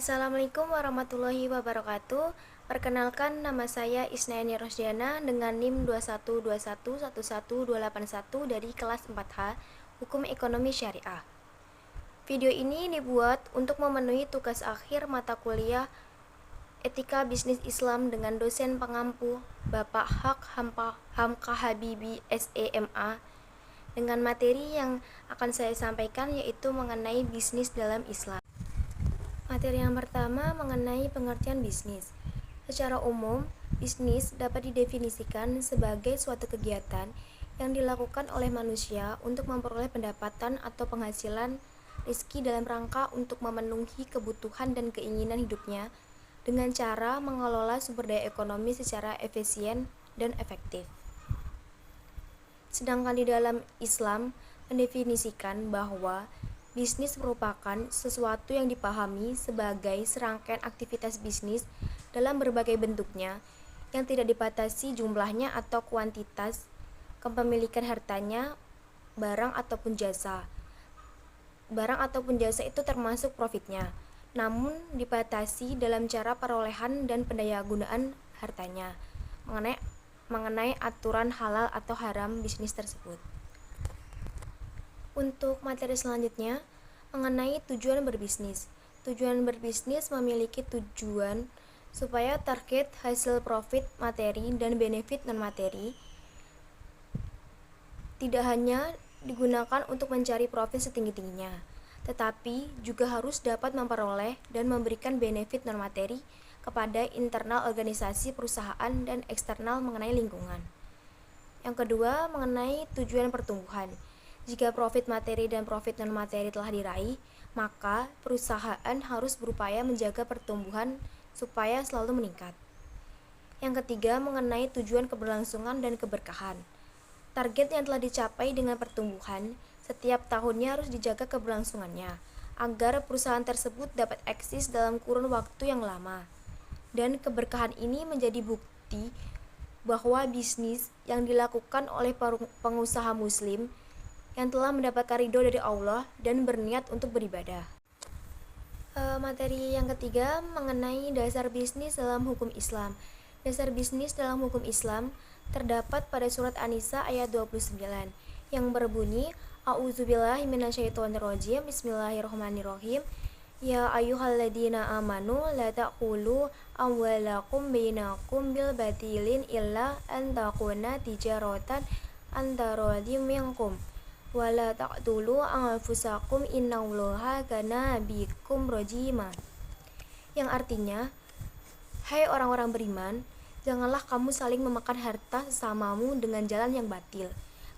Assalamualaikum warahmatullahi wabarakatuh. Perkenalkan, nama saya Isnaini Rosdiana dengan NIM 212111281 dari kelas 4H Hukum Ekonomi Syariah. Video ini dibuat untuk memenuhi tugas akhir mata kuliah Etika Bisnis Islam dengan dosen pengampu Bapak Hamka Habibi SEMA dengan materi yang akan saya sampaikan yaitu mengenai bisnis dalam Islam. Materi yang pertama mengenai pengertian bisnis. Secara umum, bisnis dapat didefinisikan sebagai suatu kegiatan yang dilakukan oleh manusia untuk memperoleh pendapatan atau penghasilan rezeki dalam rangka untuk memenuhi kebutuhan dan keinginan hidupnya dengan cara mengelola sumber daya ekonomi secara efisien dan efektif. Sedangkan di dalam Islam mendefinisikan bahwa bisnis merupakan sesuatu yang dipahami sebagai serangkaian aktivitas bisnis dalam berbagai bentuknya yang tidak dibatasi jumlahnya atau kuantitas, kepemilikan hartanya, barang ataupun jasa. Barang ataupun jasa itu termasuk profitnya, namun dibatasi dalam cara perolehan dan pendayagunaan hartanya mengenai aturan halal atau haram bisnis tersebut. Untuk materi selanjutnya, mengenai tujuan berbisnis. Tujuan berbisnis memiliki tujuan supaya target hasil profit materi dan benefit non-materi tidak hanya digunakan untuk mencari profit setinggi-tingginya, tetapi juga harus dapat memperoleh dan memberikan benefit non-materi kepada internal organisasi perusahaan dan eksternal mengenai lingkungan. Yang kedua, mengenai tujuan pertumbuhan. Jika profit materi dan profit non-materi telah diraih, maka perusahaan harus berupaya menjaga pertumbuhan supaya selalu meningkat. Yang ketiga, mengenai tujuan keberlangsungan dan keberkahan. Target yang telah dicapai dengan pertumbuhan, setiap tahunnya harus dijaga keberlangsungannya, agar perusahaan tersebut dapat eksis dalam kurun waktu yang lama. Dan keberkahan ini menjadi bukti bahwa bisnis yang dilakukan oleh pengusaha muslim yang telah mendapatkan ridho dari Allah dan berniat untuk beribadah. Materi yang ketiga mengenai dasar bisnis dalam hukum Islam. Dasar bisnis dalam hukum Islam terdapat pada surat An-Nisa ayat 29 yang berbunyi, A'udzubillahi minasyaitonirrajim, Bismillahirrahmanirrahim. Ya ayyuhalladzina amanu la ta'kulu amwalakum bainakum bil batilin illa an takuna tijaratan antaradhim minkum wala taqtulu anfusakum innallaha kana bikum rajima. Yang artinya, hai orang-orang beriman, janganlah kamu saling memakan harta sesamamu dengan jalan yang batil,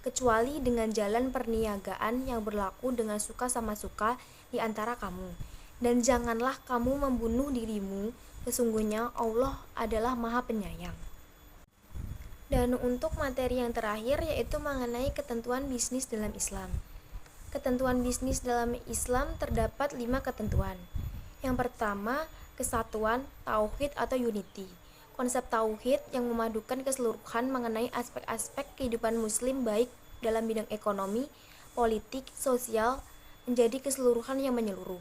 kecuali dengan jalan perniagaan yang berlaku dengan suka sama suka di antara kamu. Dan janganlah kamu membunuh dirimu, sesungguhnya Allah adalah Maha Penyayang. Dan untuk materi yang terakhir yaitu mengenai ketentuan bisnis dalam Islam. Ketentuan bisnis dalam Islam terdapat 5 ketentuan. Yang pertama, kesatuan, tauhid atau unity. Konsep tauhid yang memadukan keseluruhan mengenai aspek-aspek kehidupan muslim baik dalam bidang ekonomi, politik, sosial, menjadi keseluruhan yang menyeluruh.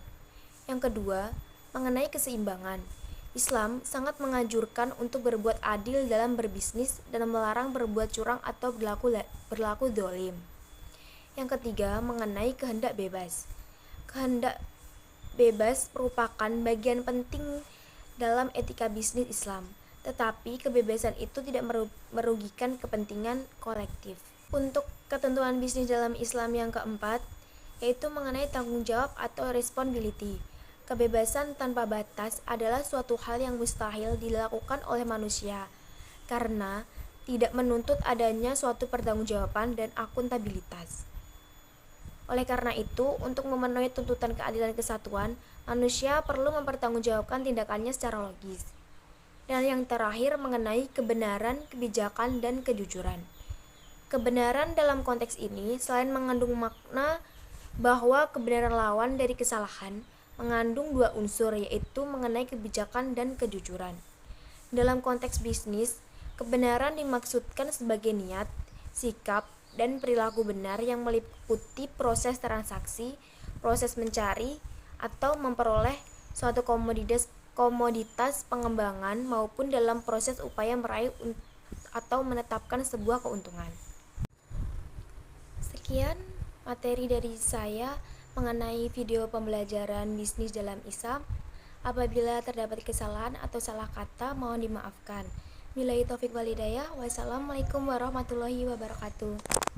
Yang kedua, mengenai keseimbangan. Islam sangat menganjurkan untuk berbuat adil dalam berbisnis dan melarang berbuat curang atau berlaku dolim. Yang ketiga, mengenai kehendak bebas. Kehendak bebas merupakan bagian penting dalam etika bisnis Islam, tetapi kebebasan itu tidak merugikan kepentingan kolektif. Untuk ketentuan bisnis dalam Islam yang keempat, yaitu mengenai tanggung jawab atau responsibility. Kebebasan tanpa batas adalah suatu hal yang mustahil dilakukan oleh manusia karena tidak menuntut adanya suatu pertanggungjawaban dan akuntabilitas. Oleh karena itu, untuk memenuhi tuntutan keadilan kesatuan, manusia perlu mempertanggungjawabkan tindakannya secara logis. Dan yang terakhir mengenai kebenaran, kebijakan, dan kejujuran. Kebenaran dalam konteks ini selain mengandung makna bahwa kebenaran lawan dari kesalahan, mengandung 2 unsur yaitu mengenai kebijakan dan kejujuran. Dalam konteks bisnis, kebenaran dimaksudkan sebagai niat, sikap, dan perilaku benar yang meliputi proses transaksi, proses mencari atau memperoleh suatu komoditas pengembangan maupun dalam proses upaya meraih atau menetapkan sebuah keuntungan. Sekian materi dari saya mengenai video pembelajaran bisnis dalam Islam. Apabila terdapat kesalahan atau salah kata, mohon dimaafkan. Billahi taufik wal hidayah. Wassalamualaikum warahmatullahi wabarakatuh.